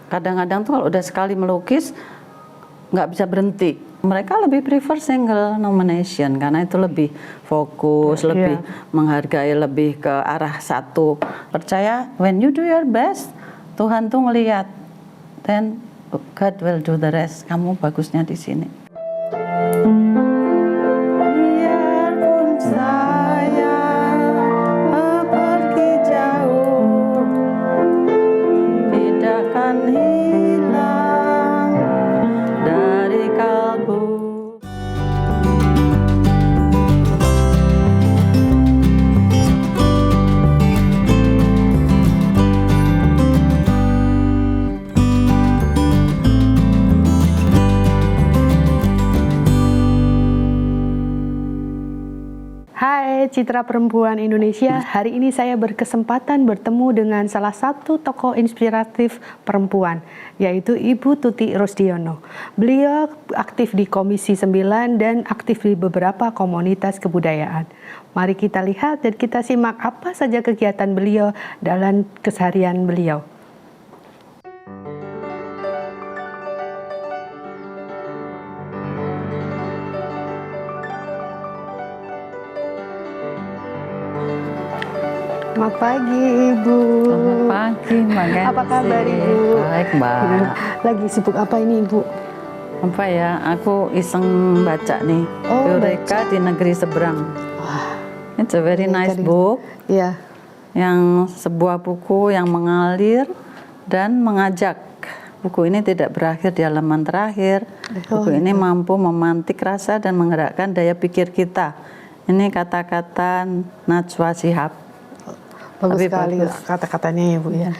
kadang-kadang tuh kalau udah sekali melukis nggak bisa berhenti. Mereka lebih prefer single nomination karena itu lebih fokus, lebih menghargai, lebih ke arah satu. Percaya, when you do your best, Tuhan tuh ngelihat, then God will do the rest. Kamu bagusnya di sini. Biarpun saya pergi jauh, tidak akan hilang dari kalbu. Hai Citra Perempuan Indonesia, hari ini saya berkesempatan bertemu dengan salah satu tokoh inspiratif perempuan, yaitu Ibu Tuti Rosdiono. Beliau aktif di Komisi 9 dan aktif di beberapa komunitas kebudayaan. Mari kita lihat dan kita simak apa saja kegiatan beliau dalam keseharian beliau. Selamat pagi Ibu. Selamat pagi Mbak Kenzi. Apa kabar Ibu? Baik Mbak. Lagi sibuk apa ini Ibu? Apa ya, aku iseng baca nih, Eureka di Negeri Seberang. It's a very nice book. Iya. Yang sebuah buku yang mengalir dan mengajak. Buku ini tidak berakhir di halaman terakhir. Buku ini mampu memantik rasa dan menggerakkan daya pikir kita. Ini kata-kata Najwa Shihab. Bagus sekali kata-katanya ya Bu ya.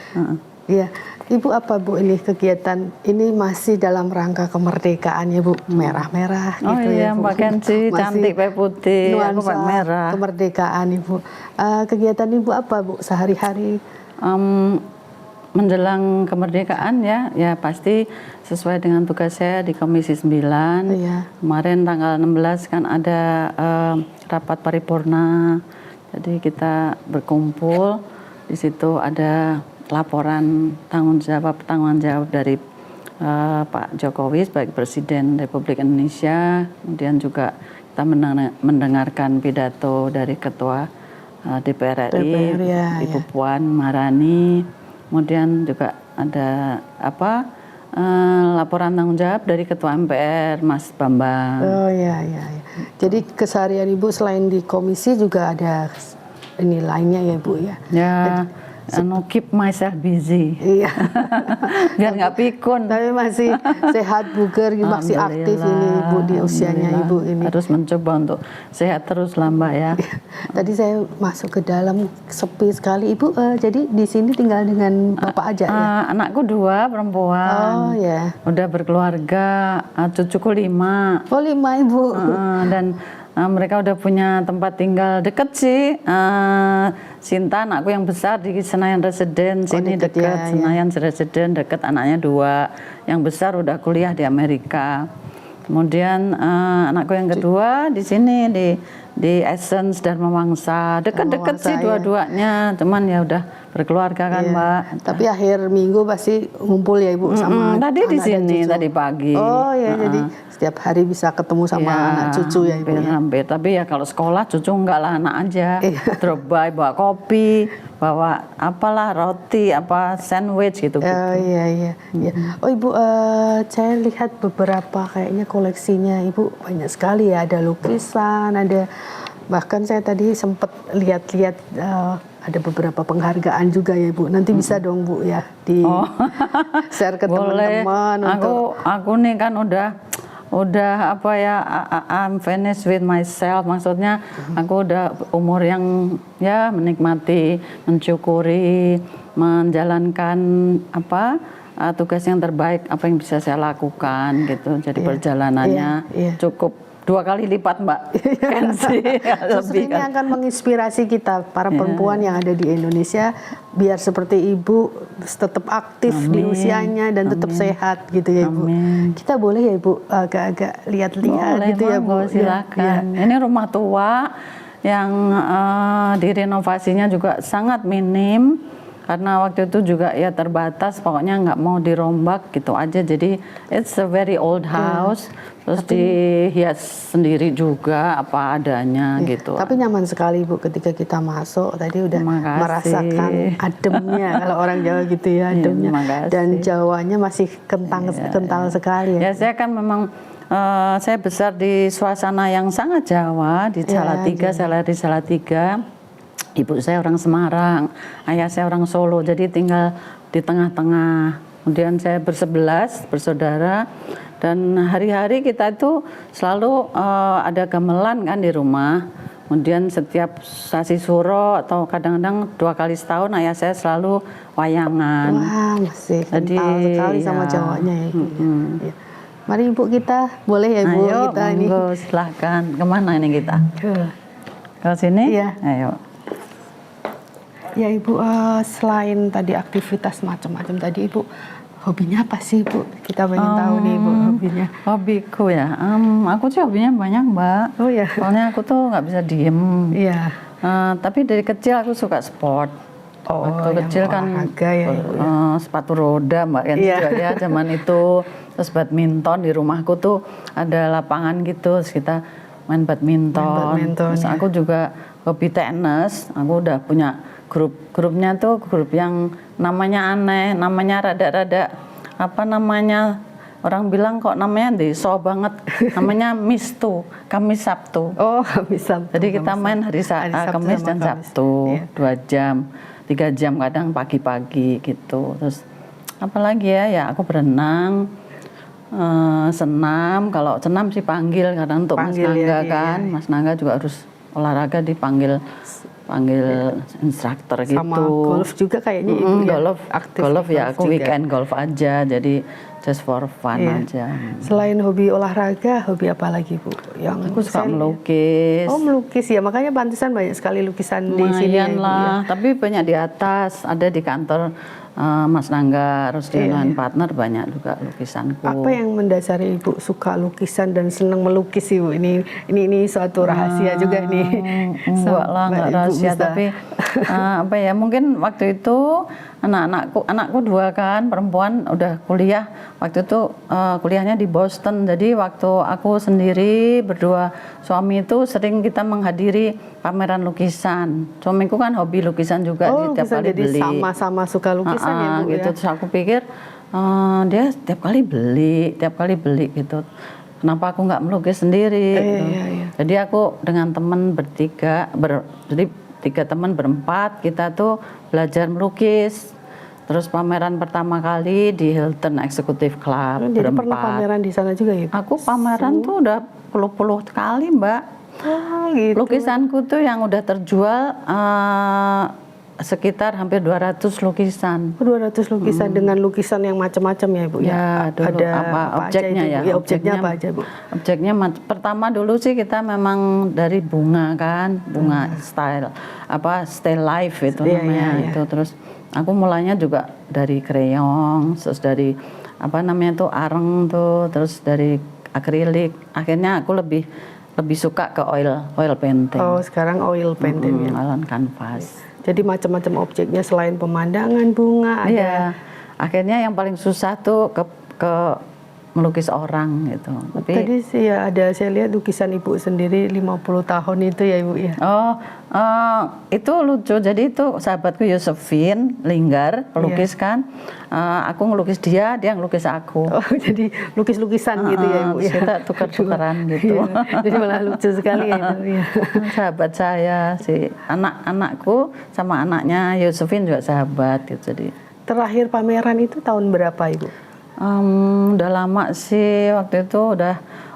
Iya. Ibu apa Bu ini kegiatan ini masih dalam rangka kemerdekaan ya Bu, merah-merah gitu ya Bu. Mbak Kenzi cantik pakai putih, aku pakai merah. Kemerdekaan Ibu. Kegiatan Ibu apa Bu sehari-hari? Menjelang kemerdekaan ya pasti sesuai dengan tugas saya di Komisi 9. Kemarin tanggal 16 kan ada rapat paripurna. Jadi kita berkumpul, di situ ada laporan tanggung jawab dari Pak Jokowi sebagai Presiden Republik Indonesia. Kemudian juga kita mendengarkan pidato dari Ketua DPR RI, Ibu Puan Maharani. Kemudian juga ada laporan tanggung jawab dari Ketua MPR Mas Bambang. Oh iya. Jadi keseharian Ibu selain di komisi juga ada ini lainnya ya Bu ya. Ya. Keep myself busy. Iya. Biar nggak pikun. Tapi masih sehat, bugar, masih aktif ini Ibu di usianya Ibu ini. Harus mencoba untuk sehat terus lah Mbak ya. Tadi saya masuk ke dalam sepi sekali Ibu. Jadi di sini tinggal dengan Bapak aja ya? Anakku 2 perempuan. Oh ya. Udah berkeluarga. Cucuku 5. Oh 5 Ibu. Dan mereka udah punya tempat tinggal deket sih. Sinta anakku yang besar di Senayan Residen, sini deket Senayan Residen, deket anaknya 2. Yang besar udah kuliah di Amerika. Kemudian anakku yang kedua di sini di Essence Dharma Wangsa, deket-deket sih dua-duanya. Cuman ya udah berkeluarga kan Mbak. Tapi akhir minggu pasti ngumpul ya Ibu sama tadi di sini tadi pagi. Oh ya jadi setiap hari bisa ketemu sama anak cucu ya Ibu. Hampir. Tapi ya kalau sekolah cucu enggak lah, anak aja. Drop by bawa kopi, bawa apalah roti, sandwich gitu. Iya. Oh Ibu, saya lihat beberapa kayaknya koleksinya Ibu banyak sekali ya. Ada lukisan, ada bahkan saya tadi sempat lihat-lihat ada beberapa penghargaan juga ya Bu. Nanti bisa dong Bu ya di share ke teman-teman. Aku nih kan udah I'm finished with myself, maksudnya aku udah umur yang ya menikmati, mensyukuri, menjalankan tugas yang terbaik apa yang bisa saya lakukan gitu. Jadi perjalanannya cukup 2 kali lipat Mbak Kenzi. Justru ini akan menginspirasi kita para perempuan yang ada di Indonesia biar seperti Ibu tetap aktif di usianya dan tetap sehat gitu ya Ibu. Kita boleh ya Ibu agak-agak lihat-lihat gitu ya Bu. Silakan. Ini rumah tua yang direnovasinya juga sangat minim. karena waktu itu juga ya terbatas, pokoknya nggak mau dirombak gitu aja. Jadi it's a very old house, terus dihias sendiri juga apa adanya gitu. Tapi nyaman sekali Bu ketika kita masuk tadi udah merasakan ademnya kalau orang Jawa gitu ya, ademnya. Dan Jawanya masih kental sekali ya. Ya saya kan memang saya besar di suasana yang sangat Jawa di Salatiga, saya lahir di Salatiga. Ibu saya orang Semarang, ayah saya orang Solo, jadi tinggal di tengah-tengah. Kemudian saya bersaudara, dan hari-hari kita itu selalu ada gamelan kan di rumah. Kemudian setiap sasi suro atau kadang-kadang 2 kali setahun ayah saya selalu wayangan. Wah, masih kental sekali sama Jawanya ya. Ya. Mari Ibu kita, boleh ya Ibu? Ayo, kita ini. Silahkan. Kemana ini kita? Ke sini? Iya. Ayo. Ya Ibu, selain tadi aktivitas macam-macam tadi Ibu, hobinya apa sih Ibu? Kita pengen tahu nih Ibu hobinya. Hobiku ya, aku sih hobinya banyak Mbak. Oh ya. Soalnya aku tuh nggak bisa diem. Iya. Tapi dari kecil aku suka sport. Waktu kecil kan sepatu roda Mbak kan juga ya zaman itu. Terus badminton di rumahku tuh ada lapangan gitu, terus kita main badminton. Terus aku juga hobi tenis. Aku udah punya grupnya tuh grup yang namanya aneh, namanya rada-rada apa namanya, orang bilang kok namanya deso banget, namanya Mistu, Kamis Sabtu. Oh, Kamis Sabtu. Jadi kita main hari Kamis dan Sabtu, 2 jam, 3 jam kadang pagi-pagi gitu. Terus apalagi ya aku berenang, senam. Kalau senam sih panggil kadang untuk Mas Nangga kan, Mas Nangga juga harus olahraga dipanggil instruktur gitu. Sama golf juga kayaknya Ibu golf, aktif. Golf ya aku juga. Weekend golf aja, jadi just for fun aja. Selain hobi olahraga, hobi apa lagi Bu? Yang aku suka melukis. Oh melukis ya, makanya pantesan banyak sekali lukisan di sini ya, lah, tapi banyak di atas, ada di kantor Mas Nangga, Rusdiono partner, banyak juga lukisanku. Apa yang mendasari Ibu suka lukisan dan senang melukis Ibu? Ini suatu rahasia juga nih. Enggak lah, enggak rahasia, tapi apa ya, mungkin waktu itu anakku 2 kan, perempuan udah kuliah. Waktu itu kuliahnya di Boston, jadi waktu aku sendiri berdua suami itu sering kita menghadiri pameran lukisan. Suamiku kan hobi lukisan juga, tiap kali jadi beli. Sama-sama suka lukisan ya Bu gitu. ya? Terus aku pikir dia tiap kali beli gitu. Kenapa aku nggak melukis sendiri? Iya. Jadi aku dengan teman bertiga, jadi 3 teman berempat, kita tuh belajar melukis. Terus pameran pertama kali di Hilton Executive Club. Jadi pernah pameran di sana juga ya? Aku pameran tuh udah puluh kali Mbak. Oh gitu. Lukisanku tuh yang udah terjual sekitar hampir 200 lukisan. 200 lukisan dengan lukisan yang macam-macam ya Bu? Ya, ada apa objeknya aja, ya? Objeknya apa aja Bu? Objeknya pertama dulu sih kita memang dari bunga kan, bunga style life itu namanya itu. Terus aku mulanya juga dari krayon, terus dari apa namanya tuh areng tuh, terus dari akrilik. Akhirnya aku lebih suka ke oil painting. Oh, sekarang oil painting ya. On kanvas. Jadi macam-macam objeknya selain pemandangan, bunga ada. Iya. Akhirnya yang paling susah tuh ke melukis orang gitu. Tapi tadi sih ya ada, saya lihat lukisan Ibu sendiri 50 tahun itu ya Ibu ya. Itu lucu. Jadi itu sahabatku Yosefin Linggar, pelukis kan. Aku ngelukis dia ngelukis aku. Oh, jadi lukis-lukisan gitu ya Ibu ya. Kita tukar-tukaran gitu. Jadi malah lucu sekali ya itu ya. Sahabat saya si anak-anakku sama anaknya Yosefin juga sahabat gitu. Jadi terakhir pameran itu tahun berapa Ibu? Udah lama sih, waktu itu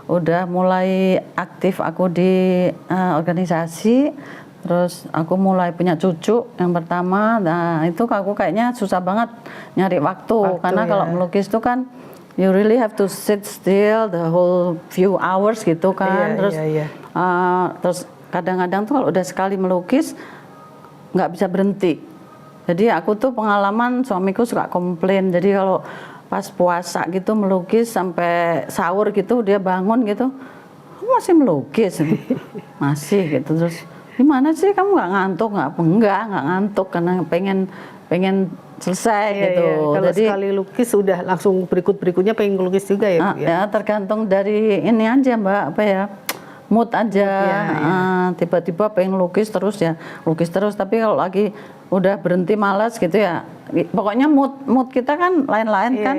udah mulai aktif aku di organisasi. Terus aku mulai punya cucu yang pertama. Nah itu aku kayaknya susah banget nyari waktu karena kalau melukis itu kan you really have to sit still the whole few hours gitu kan. Terus kadang-kadang tuh kalau udah sekali melukis nggak bisa berhenti. Jadi aku tuh pengalaman, suamiku suka komplain. Jadi kalau pas puasa gitu melukis sampai sahur gitu, dia bangun gitu, masih melukis? Masih gitu. Terus gimana sih kamu nggak ngantuk? Nggak ngantuk karena pengen pengen selesai gitu. Kalau Jadi sekali lukis sudah langsung berikutnya pengen lukis juga ya Bu ya. ya tergantung dari ini aja Mbak, apa ya, mood aja. Tiba-tiba pengen lukis terus ya lukis terus, tapi kalau lagi udah berhenti malas gitu ya, pokoknya mood kita kan lain-lain kan.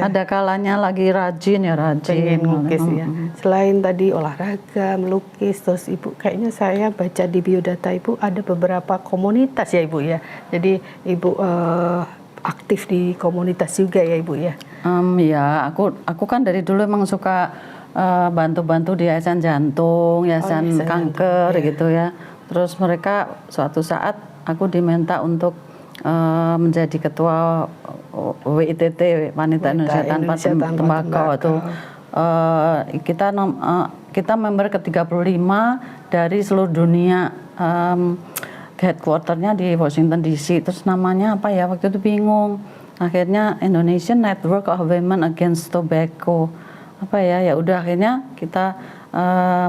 Ada kalanya lagi rajin ya rajin pengen lukis ya. Selain tadi olahraga, melukis, terus Ibu kayaknya saya baca di biodata Ibu ada beberapa komunitas ya Ibu ya. Jadi Ibu aktif di komunitas juga ya Ibu ya. Ya, aku kan dari dulu emang suka bantu-bantu di yayasan jantung, yayasan kanker gitu ya. Terus mereka suatu saat aku diminta untuk menjadi ketua WITT, Wanita Indonesia Tanpa Tembakau itu. Kita member ke-35 dari seluruh dunia. Headquarternya di Washington DC. Terus namanya apa ya, waktu itu bingung. Akhirnya Indonesian Network of Women Against Tobacco. Apa ya, ya udah akhirnya kita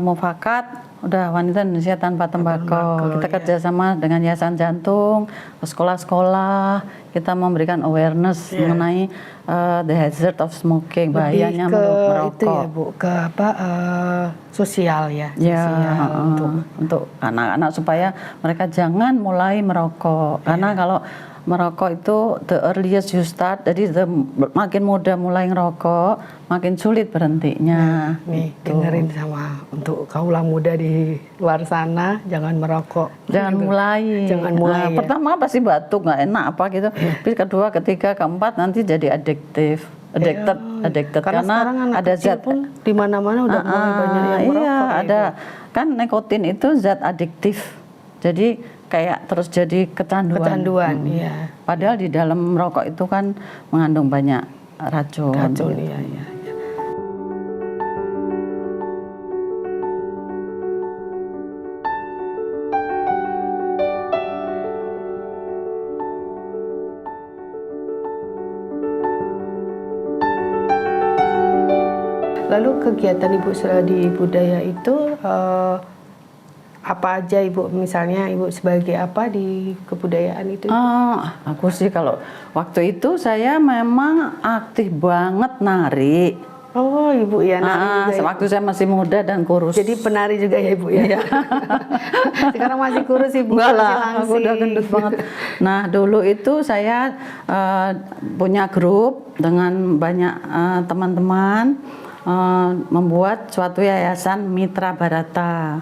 mufakat, udah Wanita Indonesia Tanpa Tembakau. Kita kerjasama dengan Yayasan Jantung, ke sekolah-sekolah, kita memberikan awareness mengenai the hazard of smoking, bahayanya merokok. Itu ya Bu, ke apa sosial ya. Sosial untuk anak-anak supaya mereka jangan mulai merokok. Karena kalau merokok itu the earliest you start, jadi makin muda mulai ngerokok, makin sulit berhentinya. Nih dengerin sama untuk kaula muda di luar sana, jangan merokok. Jangan mulai. Jangan mulai. Pertama pasti batuk, nggak enak apa gitu. Tapi kedua, ketiga, keempat nanti jadi addicted. Karena anak ada kecil zat pun di mana-mana udah mulai banyak yang merokok. Iya, ada kan nikotin itu zat adiktif. Jadi kayak terus jadi kecanduan. Iya. Padahal di dalam merokok itu kan mengandung banyak racun. Iya. Lalu kegiatan Ibu di budaya itu apa aja Ibu, misalnya Ibu sebagai apa di kebudayaan itu? Aku sih kalau waktu itu saya memang aktif banget nari. Oh Ibu ya, nari juga. Waktu saya masih muda dan kurus. Jadi penari juga ya Ibu ya? Sekarang masih kurus Ibu? Enggak lah, aku udah gendut banget. Nah dulu itu saya punya grup dengan banyak teman-teman. Membuat suatu yayasan Mitra Barata.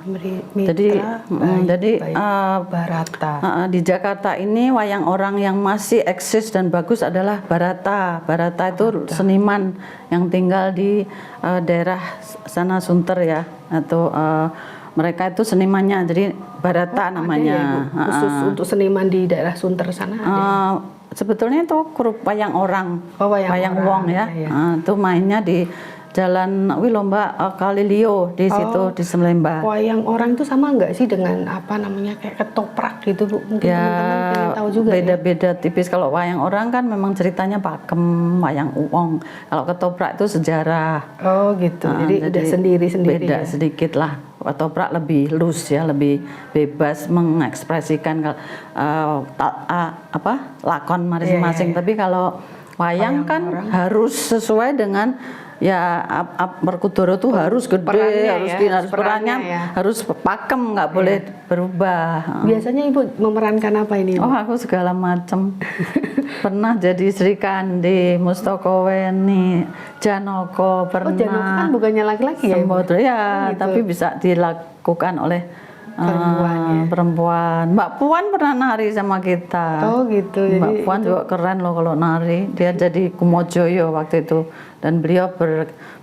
Barata. Di Jakarta ini wayang orang yang masih eksis dan bagus adalah Barata. Barata itu seniman yang tinggal di daerah sana Sunter ya, atau mereka itu senimannya, jadi Barata namanya. Ya, khusus untuk seniman di daerah Sunter sana. Sebetulnya itu grup wayang orang, wayang wong ya. Iya. Itu mainnya di Jalan Wilomba Kalilio di situ di Semlemba. Wayang orang itu sama nggak sih dengan apa namanya kayak ketoprak gitu Bu? Mungkin teman-teman pengen tahu juga. Beda-beda tipis. Kalau wayang orang kan memang ceritanya pakem, wayang uong. Kalau ketoprak itu sejarah. Oh gitu. Jadi udah sendiri-sendiri. Beda sedikit lah. Ketoprak lebih loose ya, lebih bebas mengekspresikan lakon masing-masing. Tapi kalau wayang kan harus sesuai dengan ya Merkudara tuh harus gede, perannya harus pakem, nggak boleh berubah. Biasanya Ibu memerankan apa ini? Oh aku segala macam. Pernah jadi Sri Kandi, Mustaka Weni, Janaka pernah. Janaka kan bukannya laki-laki ya? Ya, gitu. Tapi bisa dilakukan oleh perempuan. Mbak Puan pernah nari sama kita. Oh gitu. Mbak Puan juga keren loh kalau nari. Dia jadi Kumojoyo waktu itu, dan beliau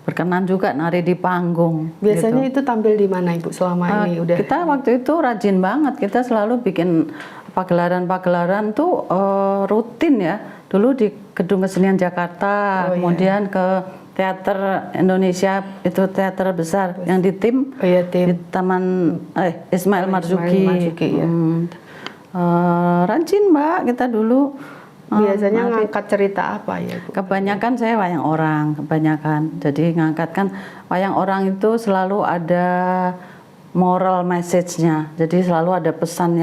berkenan juga nari di panggung. Biasanya gitu. itu tampil di mana Ibu selama ini? Kita waktu itu rajin banget. Kita selalu bikin pagelaran-pagelaran tuh rutin ya. Dulu di Gedung Kesenian Jakarta, kemudian ke Teater Indonesia, itu teater besar yang di tim di Taman Ismail Marzuki. Rajin Mbak kita dulu. Biasanya ngangkat cerita apa ya Bu? Kebanyakan saya wayang orang, Jadi ngangkatkan wayang orang itu selalu ada moral message-nya. Jadi selalu ada pesan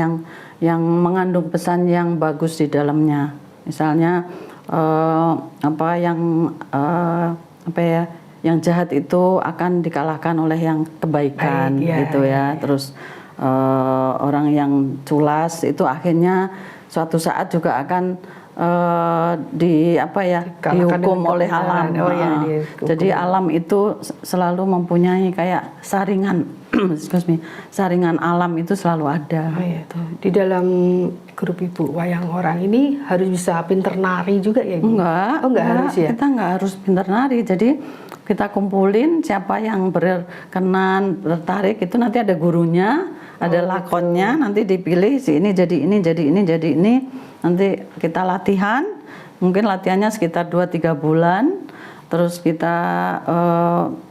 yang mengandung pesan yang bagus di dalamnya. Misalnya yang jahat itu akan dikalahkan oleh yang kebaikan. Baik, gitu ya. Terus orang yang culas itu akhirnya suatu saat juga akan dihukum oleh alam. Jadi alam itu selalu mempunyai kayak saringan, saringan alam itu selalu ada. Di dalam grup Ibu Wayang Orang ini harus bisa pinter nari juga ya Ibu? Enggak harus ya? Kita nggak harus pinter nari. Jadi kita kumpulin siapa yang berkenan, tertarik, itu nanti ada gurunya, ada lakonnya, nanti dipilih si ini jadi ini, jadi ini, jadi ini. Nanti kita latihan, mungkin latihannya sekitar 2-3 bulan, terus kita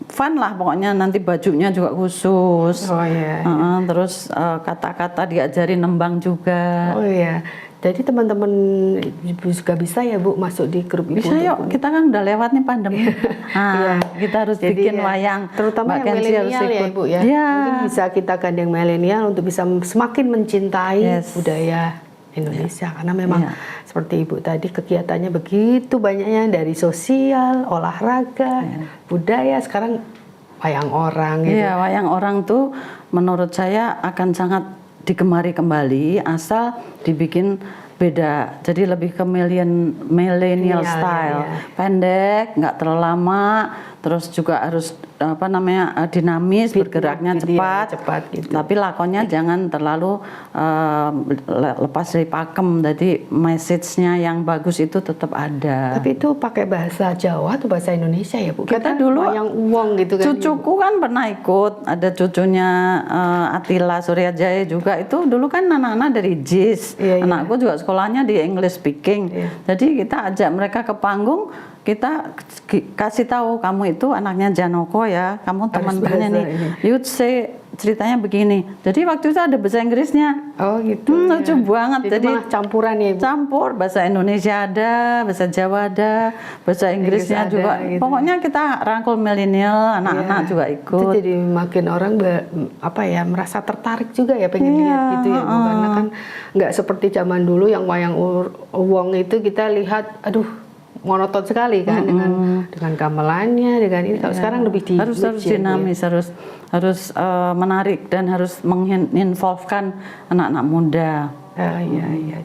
fun lah pokoknya, nanti bajunya juga khusus. Terus kata-kata diajari nembang juga. Jadi teman-teman juga bisa ya Bu masuk di grup Ibu? Bisa yuk, kita kan udah lewat nih pandemi. Kita harus bikin wayang. Terutama yang milenial ya Ibu ya. Mungkin bisa kita gandeng milenial untuk bisa semakin mencintai budaya Indonesia. Karena memang seperti Ibu tadi kegiatannya begitu banyaknya, dari sosial, olahraga, budaya, sekarang wayang orang. Iya, wayang orang tuh menurut saya akan sangat digemari kembali asal dibikin beda, jadi lebih ke millennial style, pendek, nggak terlalu lama, terus juga harus dinamis, bergeraknya cepat gitu. Tapi lakonnya jangan terlalu lepas dari pakem, jadi message-nya yang bagus itu tetap ada. Tapi itu pakai bahasa Jawa atau bahasa Indonesia ya Bu? Kita dulu yang uang gitu kan. Cucuku kan pernah ikut, ada cucunya Atila Suryajaya juga, itu dulu kan anak-anak dari JIS. Anakku juga sekolahnya di English speaking. Jadi kita ajak mereka ke panggung, kita kasih tahu kamu itu anaknya Janoko ya, kamu teman-temannya nih. You'd say ceritanya begini. Jadi waktu itu ada bahasa Inggrisnya. Oh gitu. Lucu banget. Jadi malah campuran ya Bu? Campur, bahasa Indonesia ada, bahasa Jawa ada, bahasa Inggrisnya juga. Gitu. Pokoknya kita rangkul milenial, anak-anak juga ikut. Itu jadi makin orang merasa tertarik juga ya, pengen lihat gitu ya Bu. Karena kan nggak seperti zaman dulu yang wayang uwong itu kita lihat, aduh monoton sekali kan dengan gamelannya, dengan ini. Kalau sekarang lebih harus dinamis, harus menarik dan harus menginvolvekan anak-anak muda.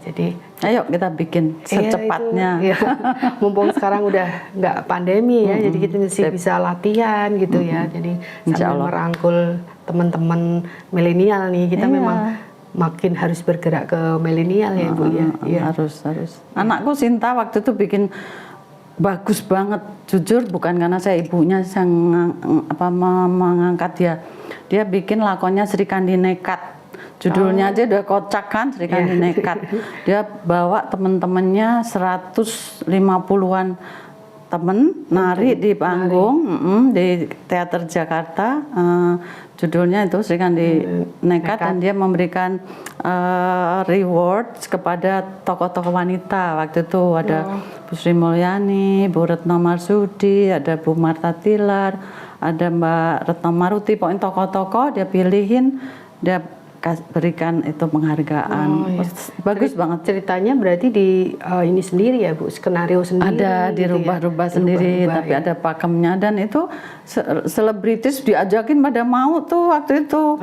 Jadi ayo kita bikin secepatnya. Mumpung sekarang udah nggak pandemi ya, jadi kita masih bisa latihan gitu ya. Jadi sambil merangkul teman-teman milenial nih, kita memang makin harus bergerak ke milenial ya Bu ya. Harus. Anakku Sinta waktu itu bikin bagus banget, jujur bukan karena saya ibunya yang mengangkat dia bikin lakonnya Sri Kandi Nekat, judulnya aja udah kocak kan, Sri Kandi Nekat. Dia bawa temen-temennya 150-an temen nari di panggung di Teater Jakarta, judulnya itu Sri Kandi Nekat, dan dia memberikan rewards kepada tokoh-tokoh wanita. Waktu itu ada Bu Sri Mulyani, Bu Retno Marsudi, ada Bu Marta Tilar, ada Mbak Retno Maruti, pokoknya tokoh-tokoh dia pilihin, dia berikan itu penghargaan. Bagus banget. Ceritanya berarti di ini sendiri ya Bu, skenario sendiri. Ada dirubah-rubah sendiri, tapi ada pakemnya, dan itu selebritis diajakin pada mau tuh waktu itu.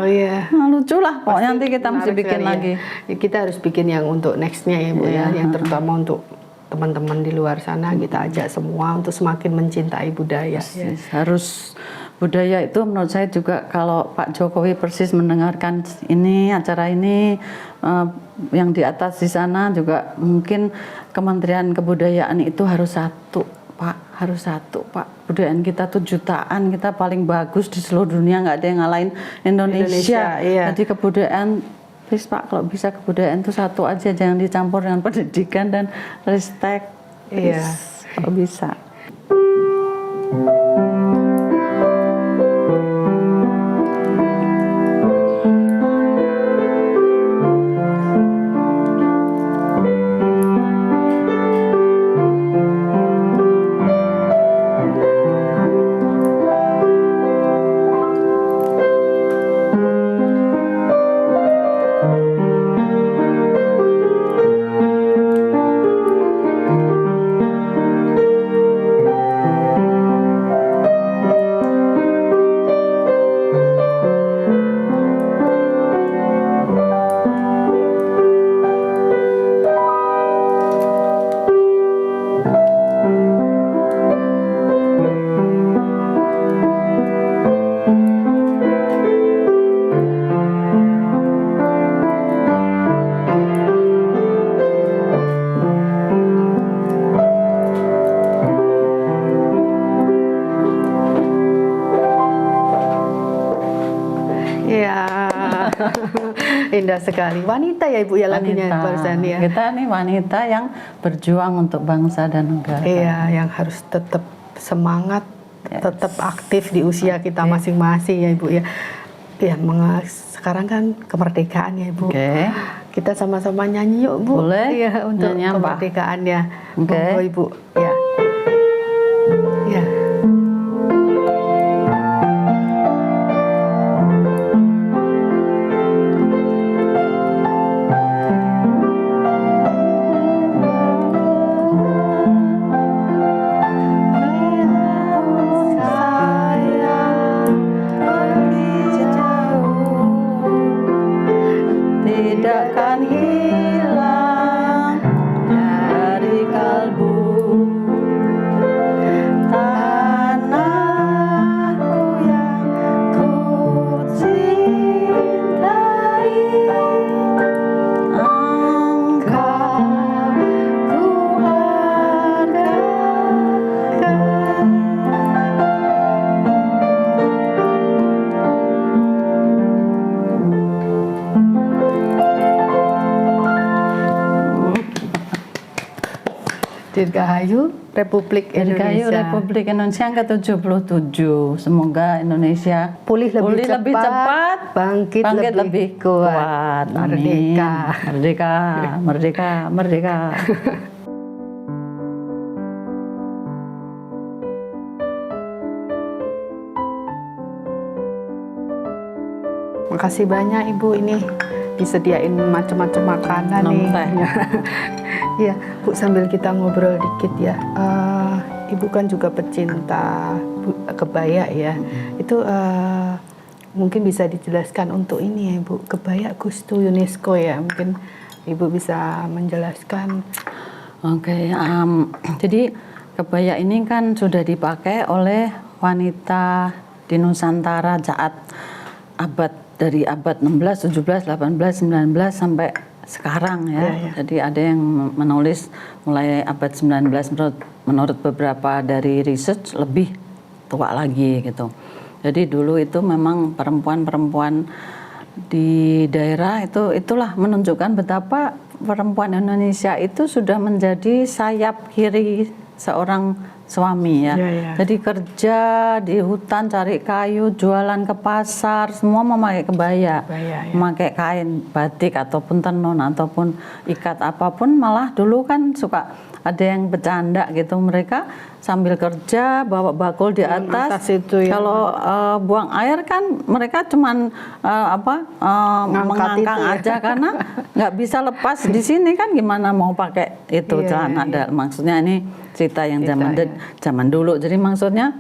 Lucu lah, pokoknya nanti kita mesti bikin lagi. Kita harus bikin yang untuk nextnya ya Bu ya, yang terutama untuk teman-teman di luar sana, kita ajak semua untuk semakin mencintai budaya. Harus. Budaya itu menurut saya juga, kalau Pak Jokowi persis mendengarkan ini, acara ini, yang di atas di sana juga mungkin Kementerian Kebudayaan itu harus satu Pak, budayaan kita tuh jutaan, kita paling bagus di seluruh dunia, nggak ada yang ngalahin Indonesia. Jadi kebudayaan, please Pak, kalau bisa kebudayaan itu satu aja, jangan dicampur dengan pendidikan dan respect. Kalau bisa. Indah sekali. Wanita ya Ibu ya lagunya barusan ya. Kita nih wanita yang berjuang untuk bangsa dan negara. Iya, yang harus tetap semangat, tetap aktif di usia kita masing-masing ya Ibu ya. Ya, sekarang kan kemerdekaan ya Ibu. Kita sama-sama nyanyi yuk Bu. Boleh. Ya, untuk kemerdekaan ya. Monggo Ibu. Ya. Ya. Tidakkan hilang dari kalbu tanahku yang ku cintai, engkau ku hargai. Dirgahayu Republik Indonesia. Dirgahayu Republik Indonesia yang ke-77. Semoga Indonesia pulih lebih cepat, bangkit lebih kuat. Amin. Merdeka. Merdeka, merdeka, merdeka. Makasih banyak Ibu, ini disediain macam-macam makanan nih. Ya, Bu, sambil kita ngobrol dikit ya. Ibu kan juga pecinta kebaya ya. Itu mungkin bisa dijelaskan untuk ini ya Ibu, kebaya Gustu UNESCO ya. Mungkin Ibu bisa menjelaskan. Jadi kebaya ini kan sudah dipakai oleh wanita di Nusantara saat dari abad 16, 17, 18, 19 sampai sekarang ya. Jadi ada yang menulis mulai abad 19 menurut beberapa dari research lebih tua lagi gitu. Jadi dulu itu memang perempuan-perempuan di daerah itulah menunjukkan betapa perempuan Indonesia itu sudah menjadi sayap kiri seorang suami ya. Jadi kerja di hutan cari kayu, jualan ke pasar, semua memakai kebaya, memakai kain batik ataupun tenun ataupun ikat apapun. Malah dulu kan suka ada yang bercanda gitu, mereka sambil kerja bawa bakul di atas itu ya. Kalau buang air kan mereka cuman mengangkang aja karena nggak bisa lepas di sini kan, gimana mau pakai itu celana. Maksudnya ini cerita yang zaman dulu. Jadi maksudnya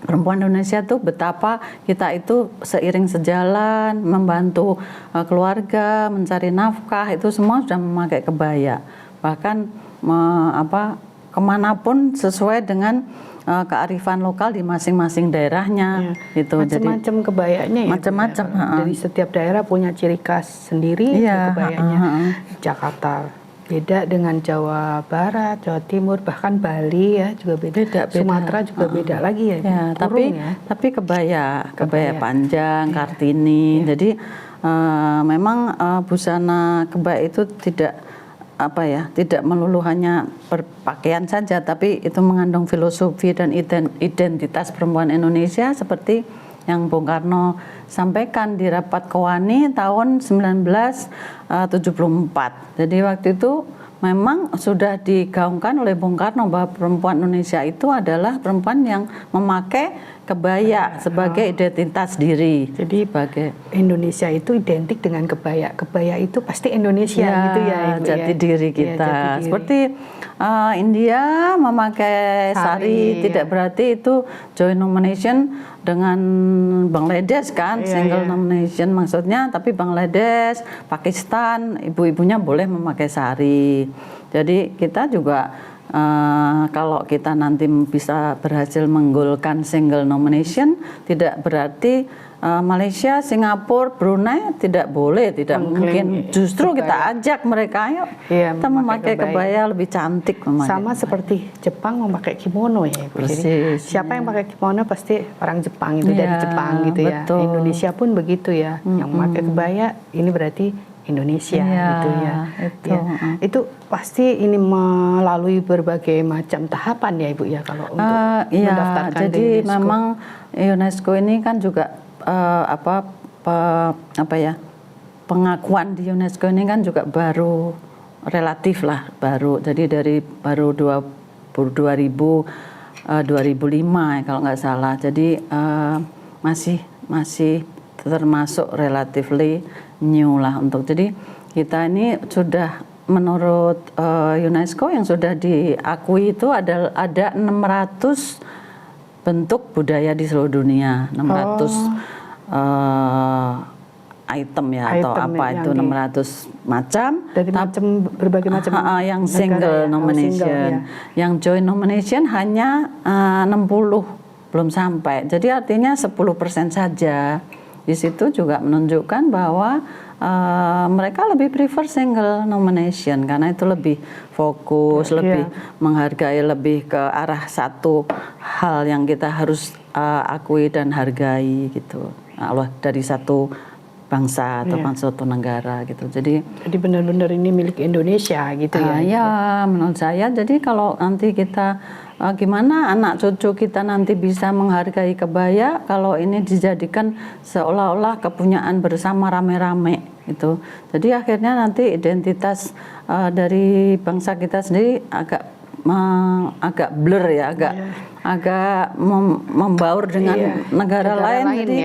perempuan Indonesia tuh betapa kita itu seiring sejalan membantu keluarga mencari nafkah, itu semua sudah memakai kebaya. Bahkan kemanapun sesuai dengan kearifan lokal di masing-masing daerahnya. Gitu. Macam-macam kebayanya ya. Macam-macam. Dari setiap daerah punya ciri khas sendiri kebayanya. Jakarta beda dengan Jawa Barat, Jawa Timur, bahkan Bali ya juga beda. Sumatera juga beda lagi ya. Tapi kebaya panjang, Kartini. Jadi memang busana kebaya itu tidak melulu hanya berpakaian saja, tapi itu mengandung filosofi dan identitas perempuan Indonesia seperti yang Bung Karno sampaikan di rapat Kowani tahun 1974. Jadi waktu itu memang sudah digaungkan oleh Bung Karno bahwa perempuan Indonesia itu adalah perempuan yang memakai kebaya sebagai identitas diri. Jadi Indonesia itu identik dengan kebaya. Kebaya itu pasti Indonesia gitu ya, Ibu, jati diri kita. Jati diri. Seperti India memakai sari tidak berarti itu joint nomination dengan Bangladesh kan, single nomination maksudnya, tapi Bangladesh, Pakistan, ibu-ibunya boleh memakai sari. Jadi kita juga kalau kita nanti bisa berhasil menggolkan single nomination, tidak berarti Malaysia, Singapura, Brunei tidak boleh, tidak mungkin. Justru kita ajak mereka, ayo kita memakai kebaya lebih cantik. Sama seperti Jepang memakai kimono ya Ibu. Jadi siapa yang pakai kimono pasti orang Jepang itu, dari Jepang gitu ya. Indonesia pun begitu ya. Yang memakai kebaya ini berarti Indonesia gitu ya. Itu pasti ini melalui berbagai macam tahapan ya Ibu ya kalau untuk mendaftarkan jadi di UNESCO. Memang UNESCO ini kan juga pengakuan di UNESCO ini kan juga baru relatif lah, baru. Jadi dari baru 2005 ya, kalau nggak salah. Jadi masih termasuk relatively new lah untuk. Jadi kita ini sudah menurut UNESCO yang sudah diakui itu ada 600 bentuk budaya di seluruh dunia, 600 item ya, atau apa itu 600 macam dari berbagai macam yang single nomination, yang joint nomination hanya 60 belum sampai. Jadi artinya 10% saja. Di situ juga menunjukkan bahwa mereka lebih prefer single nomination karena itu lebih fokus, lebih menghargai, lebih ke arah satu hal yang kita harus akui dan hargai gitu. Allah dari satu bangsa atau satu negara gitu. Jadi benar-benar ini milik Indonesia gitu ya. Ya, menurut saya. Jadi kalau nanti kita gimana anak cucu kita nanti bisa menghargai kebaya kalau ini dijadikan seolah-olah kepunyaan bersama rame-rame gitu. Jadi akhirnya nanti identitas dari bangsa kita sendiri agak blur ya, agak membaur dengan negara lain, jadi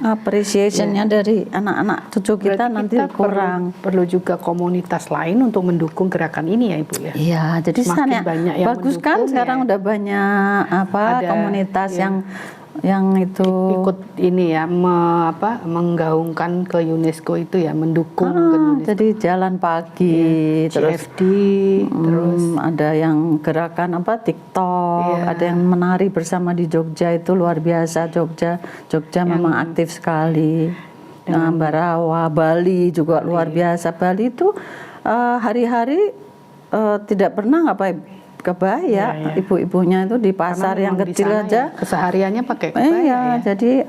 appreciation-nya dari anak-anak cucu kita nanti kurang. Perlu juga komunitas lain untuk mendukung gerakan ini ya Ibu ya. Iya, jadi semakin banyak yang bagus kan sekarang udah banyak komunitas yang itu ikut ini ya menggaungkan ke UNESCO itu ya, mendukung ke UNESCO. Jadi jalan pagi terus CFD, terus ada yang gerakan TikTok, ada yang menari bersama di Jogja, itu luar biasa. Jogja memang aktif sekali. Barawa, Bali juga luar biasa. Bali itu hari-hari tidak pernah kebaya, ibu-ibunya itu di pasar yang kecil aja kesehariannya pakai kebaya. Jadi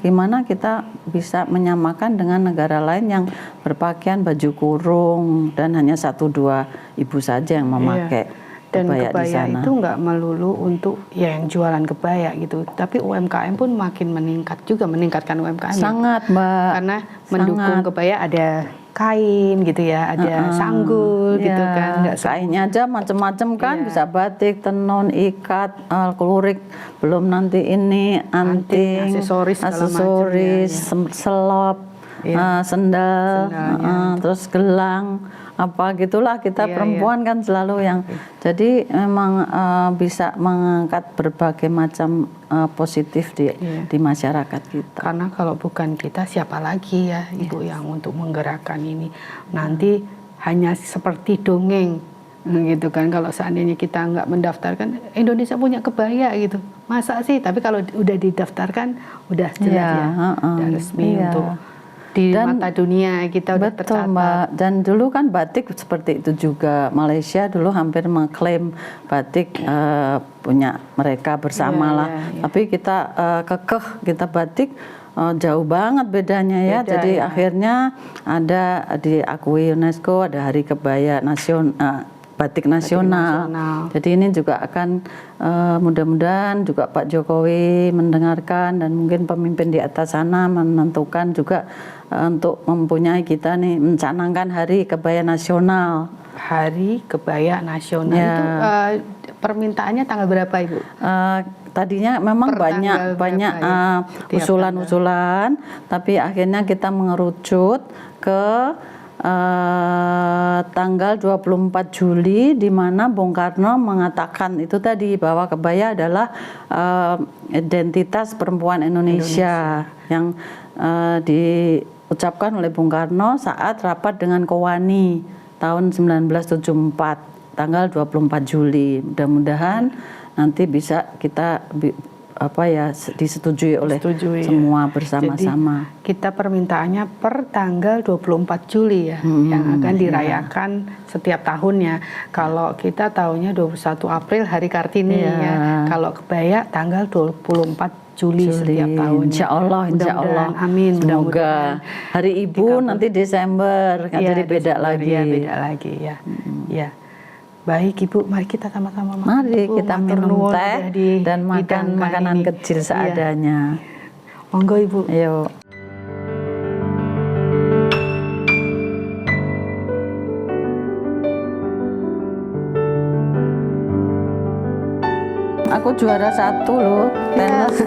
gimana kita bisa menyamakan dengan negara lain yang berpakaian baju kurung dan hanya 1-2 ibu saja yang memakai dan kebaya di sana. Itu nggak melulu untuk yang jualan kebaya gitu, tapi UMKM pun makin meningkatkan UMKM. Sangat Mbak. Karena mendukung kebaya ada kain gitu ya, ada sanggul gitu kan. Kainnya aja macam-macam kan, bisa batik, tenun, ikat, lurik, belum nanti ini anting, aksesoris, selop, sendal, terus gelang, apa gitulah kita perempuan kan selalu yang jadi memang bisa mengangkat berbagai macam positif di masyarakat kita. Karena kalau bukan kita siapa lagi ya Ibu yang untuk menggerakkan ini. Nanti hanya seperti dongeng gitu kan, kalau seandainya kita nggak mendaftarkan Indonesia punya kebaya gitu, masa sih? Tapi kalau udah didaftarkan udah jelas udah resmi untuk di mata dunia kita udah tercatat. Mbak. Dan dulu kan batik seperti itu juga. Malaysia dulu hampir mengklaim batik punya mereka bersama lah. Tapi kita kekeh kita batik jauh banget bedanya ya. Jadi akhirnya ada diakui UNESCO, ada Hari Kebaya Nasional. Batik nasional. Jadi ini juga akan mudah-mudahan juga Pak Jokowi mendengarkan dan mungkin pemimpin di atas sana menentukan juga untuk mempunyai kita nih mencanangkan Hari Kebaya Nasional. Hari Kebaya Nasional itu permintaannya tanggal berapa Ibu? Tadinya memang banyak usulan-usulan, tapi akhirnya kita mengerucut ke tanggal 24 Juli di mana Bung Karno mengatakan itu tadi bahwa kebaya adalah identitas perempuan Indonesia. Yang diucapkan oleh Bung Karno saat rapat dengan Kowani tahun 1974 tanggal 24 Juli. Mudah-mudahan nanti bisa kita disetujui oleh semua bersama-sama. Jadi kita permintaannya per tanggal 24 Juli ya, yang akan dirayakan setiap tahunnya. Kalau kita tahunnya 21 April Hari Kartini ya. Kalau kebaya tanggal 24 Juli setiap tahun. Insya Allah. Amin. Semoga Hari Ibu nanti Desember, jadi beda lagi. Ya, beda lagi ya. Ya. Baik Ibu, mari kita sama-sama makan. Mari kita minum teh dan makan makanan kecil seadanya. Monggo Ibu. Ayo. Aku juara 1 loh tenis.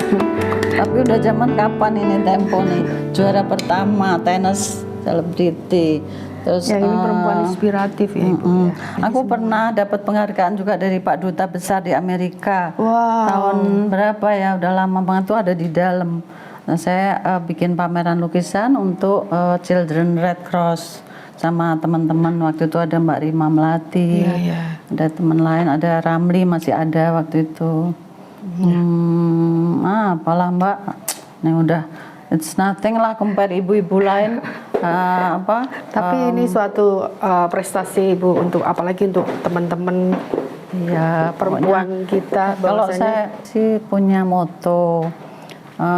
Tapi udah zaman kapan ini tempo nih? Juara pertama tenis selebriti. Terus ya, ini perempuan inspiratif ya Ibu. Ya. Aku pernah dapat penghargaan juga dari Pak Duta Besar di Amerika. Wow. Tahun berapa ya? Udah lama banget tuh ada di dalam. Nah, saya bikin pameran lukisan untuk Children Red Cross sama teman-teman. Waktu itu ada Mbak Rima Melati, ada teman lain, ada Ramli masih ada waktu itu. Apalah Mbak, ini udah it's nothing lah compare ibu-ibu lain. Tapi ini suatu prestasi Ibu untuk apalagi untuk teman-teman perempuan kita. Kalau saya sih punya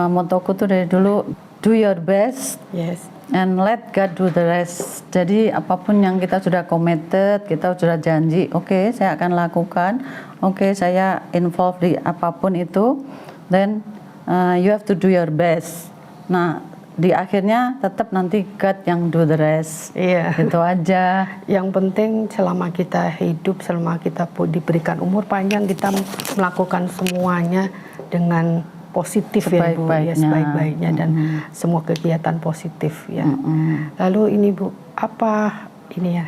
motoku tuh dari dulu, do your best. Yes. And let God do the rest. Jadi apapun yang kita sudah committed, kita sudah janji, oke, saya akan lakukan, oke, saya involved di apapun itu, then you have to do your best. Nah, di akhirnya tetap nanti God yang do the rest. Iya. Itu aja. Yang penting selama kita hidup, selama kita diberikan umur panjang, kita melakukan semuanya dengan positif ya Bu, ya sebaik-baiknya dan semua kegiatan positif ya. Lalu ini Bu, apa ini ya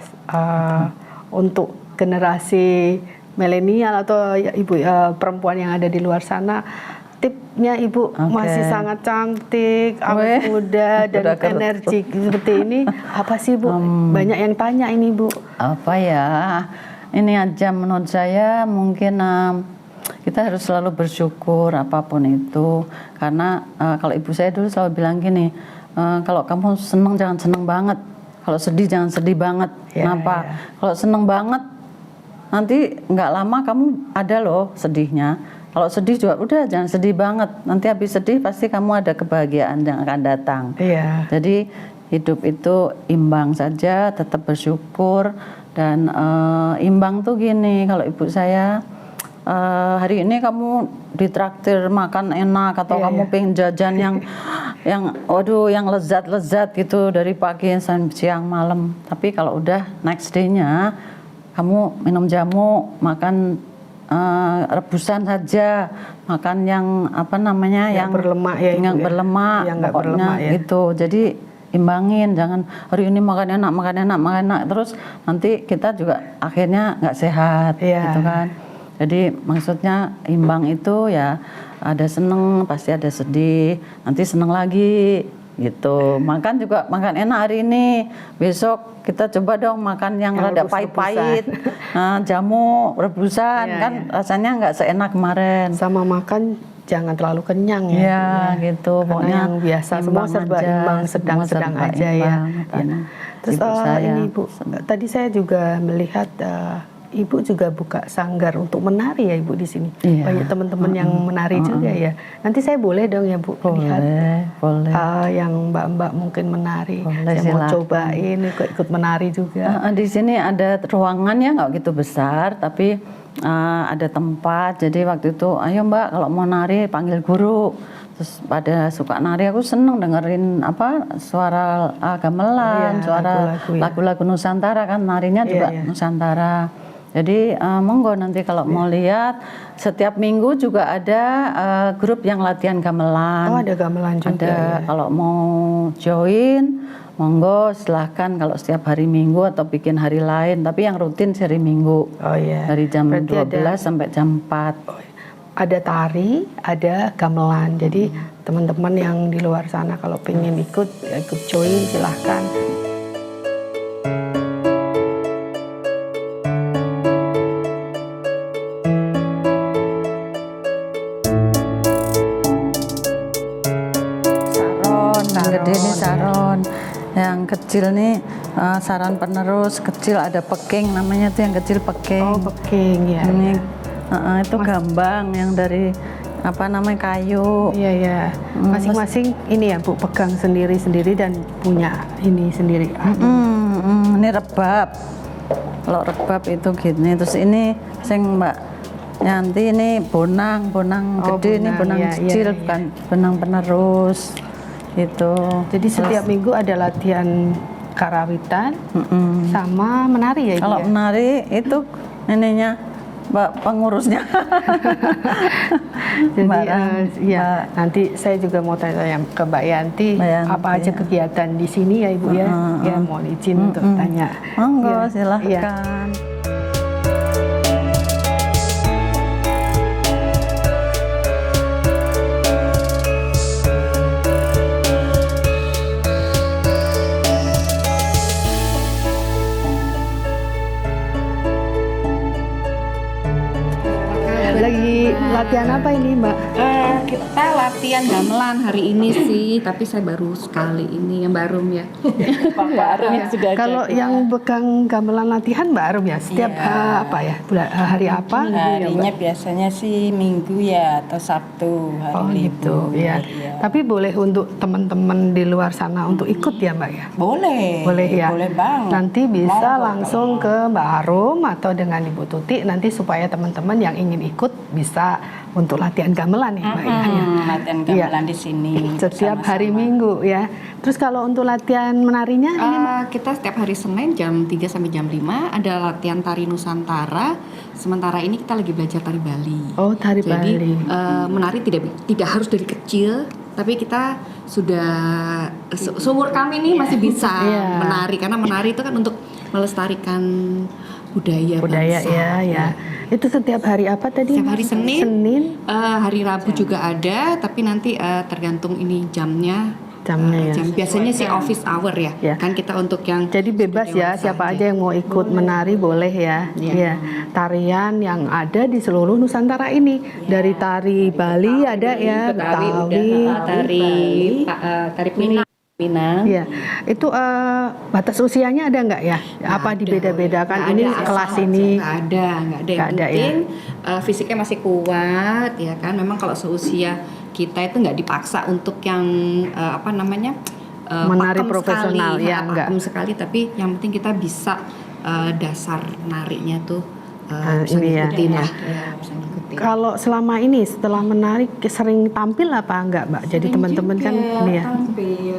untuk generasi milenial atau Ibu perempuan yang ada di luar sana, tipnya Ibu masih sangat cantik, awet muda dan energi seperti ini, apa sih Bu? Banyak yang tanya ini Bu. Apa ya? Ini aja menurut saya mungkin kita harus selalu bersyukur apapun itu, karena kalau ibu saya dulu selalu bilang gini, kalau kamu seneng jangan seneng banget, kalau sedih jangan sedih banget. Kenapa? Kalau seneng banget nanti nggak lama kamu ada loh sedihnya. Kalau sedih juga udah jangan sedih banget, nanti habis sedih pasti kamu ada kebahagiaan yang akan datang. Jadi hidup itu imbang saja, tetap bersyukur. Dan imbang tuh gini, kalau ibu saya hari ini kamu ditraktir makan enak atau kamu pengen jajan yang lezat-lezat gitu dari pagi sampai siang malam. Tapi kalau udah next day-nya kamu minum jamu, makan rebusan saja, makan yang yang berlemak ya, yang berlemak, yang nggak berlemak ya. Gitu. Jadi imbangin, jangan hari ini makan enak terus nanti kita juga akhirnya nggak sehat gitu kan. Jadi maksudnya imbang itu ya ada seneng pasti ada sedih, nanti seneng lagi gitu. Makan juga makan enak hari ini, besok kita coba dong makan yang rada pahit-pahit, jamu rebusan kan rasanya nggak seenak kemarin. Sama makan jangan terlalu kenyang ya. Gitu. Pokoknya yang biasa semua serba imbang, sedang-sedang aja ya. Terus ini Bu, tadi saya juga melihat Ibu juga buka sanggar untuk menari ya Ibu di sini. Banyak teman-teman yang menari juga ya. Nanti saya boleh dong ya Bu lihat yang mbak-mbak mungkin menari. Saya mau cobain ikut menari juga. Di sini ada ruangan ya nggak gitu besar, tapi ada tempat. Jadi waktu itu, ayo Mbak kalau mau nari panggil guru. Terus pada suka nari, aku seneng dengerin suara gamelan, suara lagu-lagu Nusantara kan, narinya juga Nusantara. Jadi monggo nanti kalau mau lihat, setiap minggu juga ada grup yang latihan gamelan. Oh ada gamelan juga. Ada, kalau mau join, monggo silahkan kalau setiap hari Minggu atau bikin hari lain. Tapi yang rutin hari Minggu. Dari jam 12 sampai jam 4. Ada tari, ada gamelan. Jadi teman-teman yang di luar sana kalau pengen ikut join silahkan. gede ini saron, yang kecil nih saron penerus, kecil ada peking namanya tuh yang kecil peking. Oh, peking ya. Ini itu gambang yang dari apa namanya kayu. Iya ya. Masing-masing ini ya Bu pegang sendiri-sendiri dan punya ini sendiri. Ini rebab. Kalau rebab itu gini, terus ini sing Mbak Yanti ini bonang gede, ini bonang kecil, bukan bonang penerus gitu. Jadi setiap minggu ada latihan karawitan sama menari ya. Kalau menari itu ininya Mbak pengurusnya. Jadi nanti saya juga mau tanya ke Mbak Yanti, apa aja kegiatan di sini ya Ibu ya? Ya mohon izin untuk tanya. Monggo silahkan. Lagi latihan apa ini Mbak? Kita latihan gamelan hari ini sih, tapi saya baru sekali ini yang Mbak Arum ya. Mbak Arum yang sudah Kalau yang pegang gamelan latihan Mbak Arum ya, setiap apa ya? Hari apa? Harinya biasanya sih Minggu ya atau Sabtu hari libur. Gitu ya. Tapi boleh untuk teman-teman di luar sana untuk ikut ya Mbak ya? Boleh. Boleh ya. Boleh banget. Nanti bisa langsung ke Mbak Arum atau dengan Ibu Tuti nanti supaya teman-teman yang ingin ikut bisa untuk latihan gamelan ya Mbak ya. Latihan gamelan di sini. Setiap hari Minggu ya. Terus kalau untuk latihan menarinya ini kita setiap hari Senin jam 3 sampai jam 5 ada latihan tari Nusantara. Sementara ini kita lagi belajar tari Bali. Oh, tari Jadi, Bali. Menari tidak harus dari kecil, tapi kita sudah seumur kami ini masih bisa menari, karena menari itu kan untuk melestarikan budaya bangsa. Ya. Itu setiap hari apa tadi? Setiap hari Senin. Hari Rabu Ya. juga ada, tapi nanti tergantung ini jamnya. Ya. Biasanya sih office hour ya. Kan kita untuk yang jadi bebas ya, siapa aja yang mau ikut menari boleh ya. Iya. Tarian yang ada di seluruh Nusantara ini. Dari tari Bali ada ya, tari Minang. Iya. Itu batas usianya ada nggak ya? Apa dibeda-bedakan ini kelas ini? Nggak ada. Yang penting fisiknya masih kuat ya kan. Memang kalau seusia kita itu nggak dipaksa untuk yang menari profesional ya, enggak sekali, tapi yang penting kita bisa dasar narinya tuh bisa ngikutin ya. Bisa ngikutin. Kalau selama ini setelah menari sering tampil apa enggak Mbak? Jadi teman-teman kan ini ya.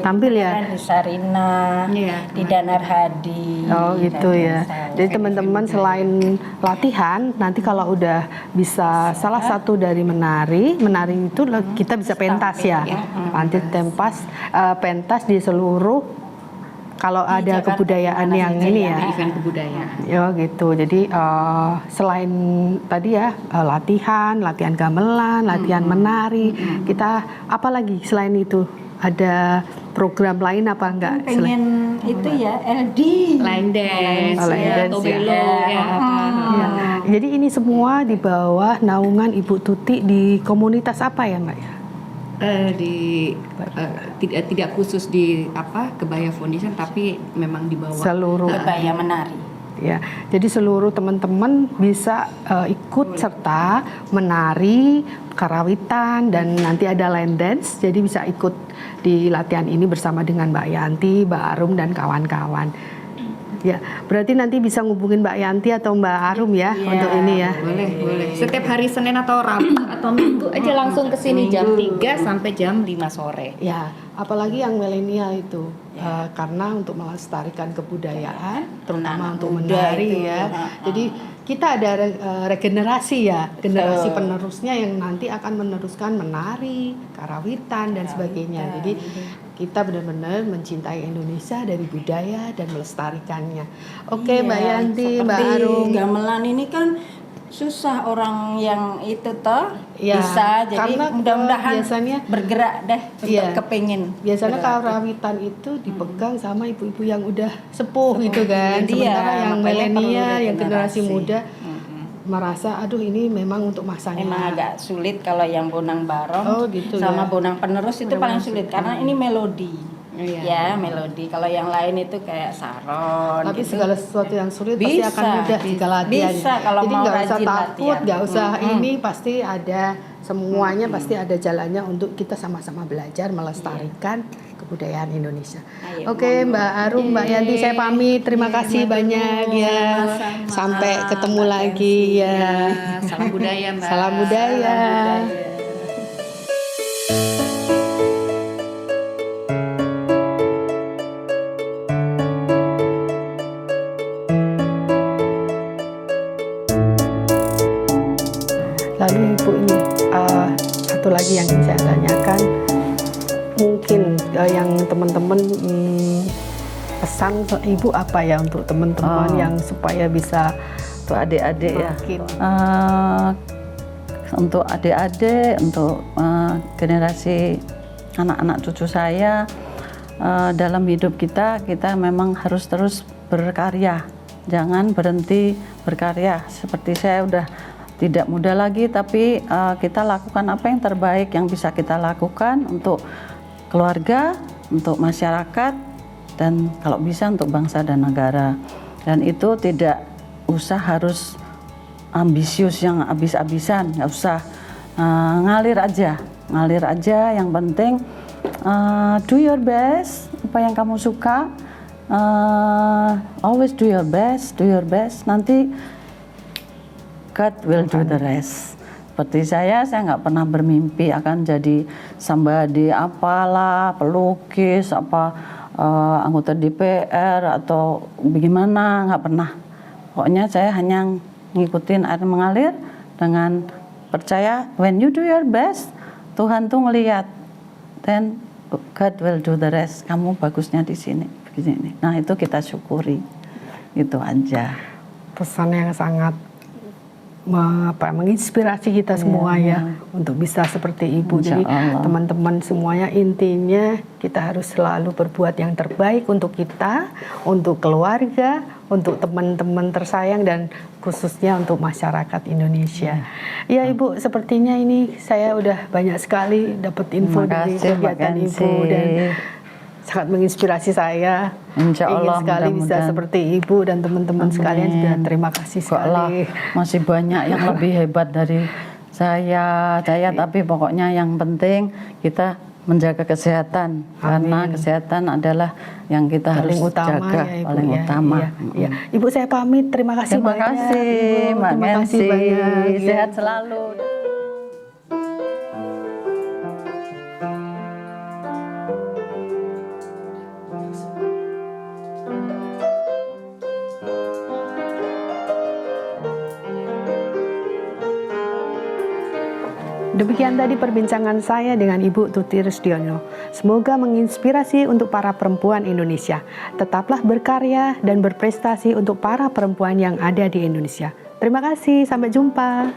Tampil ya. Di Sarina, di Danar Hadi. Oh gitu ya. Jadi teman-teman selain latihan, nanti kalau udah bisa salah satu dari menari itu kita bisa pentas ya. Nanti pentas di seluruh kalau ada kebudayaan yang ini ya. Event kebudayaan. Ya gitu. Jadi selain tadi ya latihan gamelan, latihan menari, kita apa lagi selain itu? Ada program lain apa enggak? Pengen itu ya LD. Line dance, ya. Jadi ini semua di bawah naungan Ibu Tuti di komunitas apa ya Mbak ya? Tidak khusus di Kebaya Foundation, tapi memang di bawah seluruh Kebaya Menari. Ya, jadi seluruh teman-teman bisa ikut serta menari, karawitan, dan nanti ada line dance. Jadi bisa ikut di latihan ini bersama dengan Mbak Yanti, Mbak Arum, dan kawan-kawan. Ya, berarti nanti bisa ngubungin Mbak Yanti atau Mbak Arum ya untuk ini ya. Boleh. Setiap hari Senin atau Rabu atau Minggu aja langsung ke sini jam 3 sampai jam 5 sore. Ya, apalagi yang milenial itu. Karena untuk melestarikan kebudayaan, terutama untuk menari ya. Jadi kita ada regenerasi ya, generasi penerusnya yang nanti akan meneruskan menari, karawitan dan sebagainya. Jadi kita benar-benar mencintai Indonesia dari budaya dan melestarikannya. Oke, Mbak Yanti, Mbak Arum. Gamelan ini kan susah orang yang itu bisa, jadi mudah-mudahan biasanya bergerak deh untuk kepingin. Biasanya karawitan itu dipegang sama ibu-ibu yang udah sepuh gitu kan. Sementara yang milenial, yang generasi muda merasa aduh ini memang untuk masanya. Memang agak sulit kalau yang bonang barong gitu sama ya. bonang penerus itu paling sulit karena ini melodi. Ya melodi. Kalau yang lain itu kayak saron. Tapi gitu. segala sesuatu yang sulit pasti akan mudah jika latihan. Bisa kalau Jadi mau nggak usah rajin takut, latihan. nggak usah ini, pasti ada semuanya pasti ada jalannya untuk kita sama-sama belajar melestarikan kebudayaan Indonesia. Ayo, Oke, monggo. Mbak Arum, Mbak Yanti, saya pamit. Terima kasih banyak ya. Sama-sama. Sampai ketemu lagi ya. Salam budaya, Mbak. Salam budaya. Lalu Ibu ini satu lagi yang ingin saya tanyakan, mungkin yang teman-teman pesan Ibu apa ya untuk teman-teman yang supaya bisa Untuk adik-adik ya. makin Untuk adik-adik, untuk generasi anak-anak cucu saya, dalam hidup kita memang harus terus berkarya. Jangan berhenti berkarya. Seperti saya udah tidak muda lagi, tapi kita lakukan apa yang terbaik yang bisa kita lakukan untuk keluarga, untuk masyarakat, dan kalau bisa untuk bangsa dan negara. Dan itu tidak usah harus ambisius yang habis-habisan, nggak usah, ngalir aja. Yang penting do your best, apa yang kamu suka, always do your best. Nanti God will do the rest. Seperti saya nggak pernah bermimpi akan jadi somebody apalah, pelukis, anggota DPR atau bagaimana, nggak pernah. Pokoknya saya hanya ngikutin air mengalir dengan percaya when you do your best, Tuhan tuh ngelihat, then God will do the rest. Kamu bagusnya di sini, begini. Nah itu kita syukuri, itu aja. pesan yang sangat menginspirasi kita semua ya untuk bisa seperti Ibu. Insya Jadi Allah. teman-teman semuanya, intinya kita harus selalu berbuat yang terbaik untuk kita, untuk keluarga, untuk teman-teman tersayang, dan khususnya untuk masyarakat Indonesia. Ya Ibu, sepertinya ini saya udah banyak sekali dapat info dari kegiatan Ibu dan sangat menginspirasi saya. Insya Allah, ingin sekali bisa mudah-mudahan. seperti Ibu dan teman-teman sekalian juga. Terima kasih sekali. Masih banyak yang lebih hebat dari saya, tapi pokoknya yang penting kita menjaga kesehatan. Karena kesehatan adalah yang kita Paling harus utama jaga, ya, Ibu, paling ya. utama. Iya. Ibu, saya pamit. Terima kasih Terima banyak. kasih, Ibu. Mbak Terima kasih Nancy. banyak. Ya. Sehat selalu. Demikian tadi perbincangan saya dengan Ibu Tuti Rusdiono. Semoga menginspirasi untuk para perempuan Indonesia. Tetaplah berkarya dan berprestasi untuk para perempuan yang ada di Indonesia. Terima kasih, sampai jumpa.